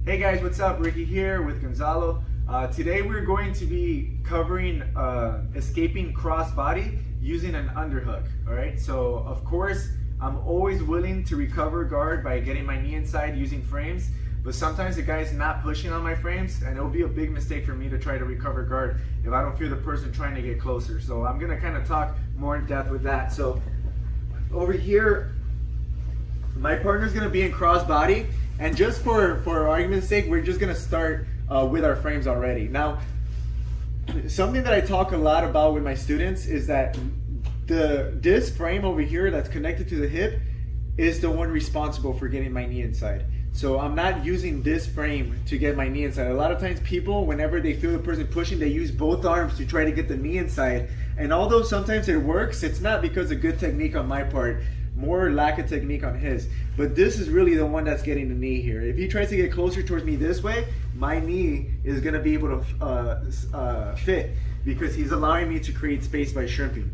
Hey guys, what's up? Ricky here with Gonzalo. Today we're going to be covering escaping crossbody using an underhook. Alright, so of course I'm always willing to recover guard by getting my knee inside using frames, but sometimes the guy's not pushing on my frames and it'll be a big mistake for me to try to recover guard if I don't feel the person trying to get closer. So I'm gonna kind of talk more in depth with that. So over here, my partner's gonna be in crossbody, and just for argument's sake, we're just gonna start with our frames already. Now, something that I talk a lot about with my students is that this frame over here that's connected to the hip is the one responsible for getting my knee inside. So I'm not using this frame to get my knee inside. A lot of times people, whenever they feel the person pushing, they use both arms to try to get the knee inside. And although sometimes it works, it's not because of good technique on my part, more lack of technique on his. But this is really the one that's getting the knee here. If he tries to get closer towards me this way, my knee is gonna be able to fit because he's allowing me to create space by shrimping.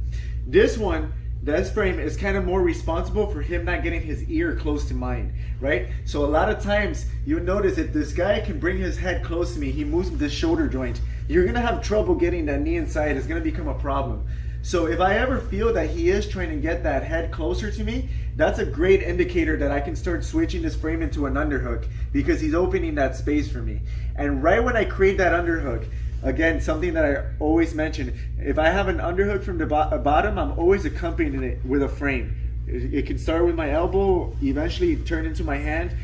This frame is kind of more responsible for him not getting his ear close to mine, right? So a lot of times you'll notice if this guy can bring his head close to me, he moves the shoulder joint, you're gonna have trouble getting that knee inside. It's gonna become a problem. So if I ever feel that he is trying to get that head closer to me, that's a great indicator that I can start switching this frame into an underhook because he's opening that space for me. And right when I create that underhook, again, something that I always mention, if I have an underhook from the bottom, I'm always accompanying it with a frame. It can start with my elbow, eventually turn into my hand,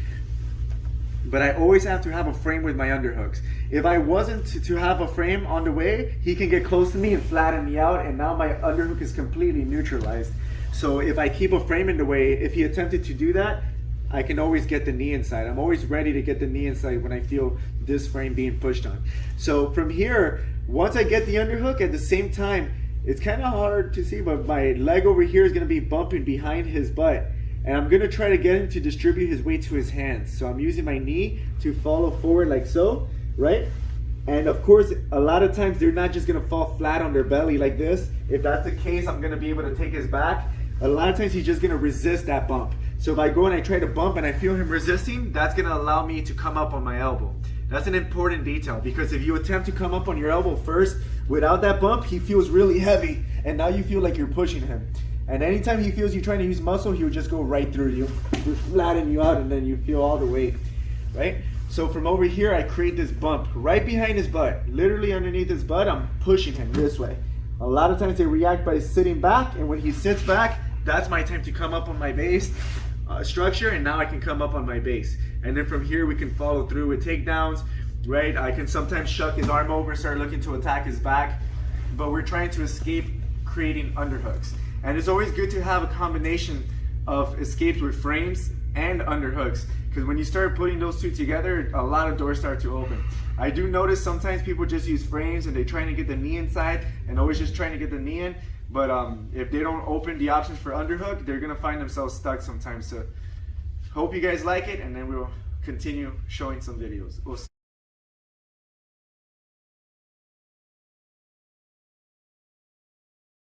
but I always have to have a frame with my underhooks. If I wasn't to have a frame on the way, he can get close to me and flatten me out, and now my underhook is completely neutralized. So if I keep a frame in the way, if he attempted to do that, I can always get the knee inside. I'm always ready to get the knee inside when I feel this frame being pushed on. So from here, once I get the underhook, at the same time, it's kind of hard to see, but my leg over here is gonna be bumping behind his butt. And I'm gonna try to get him to distribute his weight to his hands. So I'm using my knee to follow forward like so, right? And of course, a lot of times they're not just gonna fall flat on their belly like this. If that's the case, I'm gonna be able to take his back. A lot of times he's just gonna resist that bump. So if I go and I try to bump and I feel him resisting, that's gonna allow me to come up on my elbow. That's an important detail because if you attempt to come up on your elbow first without that bump, he feels really heavy and now you feel like you're pushing him. And anytime he feels you trying to use muscle, he'll just go right through you, just flatten you out, and then you feel all the weight, right? So from over here, I create this bump right behind his butt, literally underneath his butt. I'm pushing him this way. A lot of times they react by sitting back, and when he sits back, that's my time to come up on my base structure, and now I can come up on my base. And then from here, we can follow through with takedowns, right? I can sometimes shuck his arm over, start looking to attack his back, but we're trying to escape creating underhooks. And it's always good to have a combination of escapes with frames and underhooks, because when you start putting those two together, a lot of doors start to open. I do notice sometimes people just use frames and they're trying to get the knee inside and always just trying to get the knee in, but if they don't open the options for underhook, they're gonna find themselves stuck sometimes. So hope you guys like it, and then we'll continue showing some videos.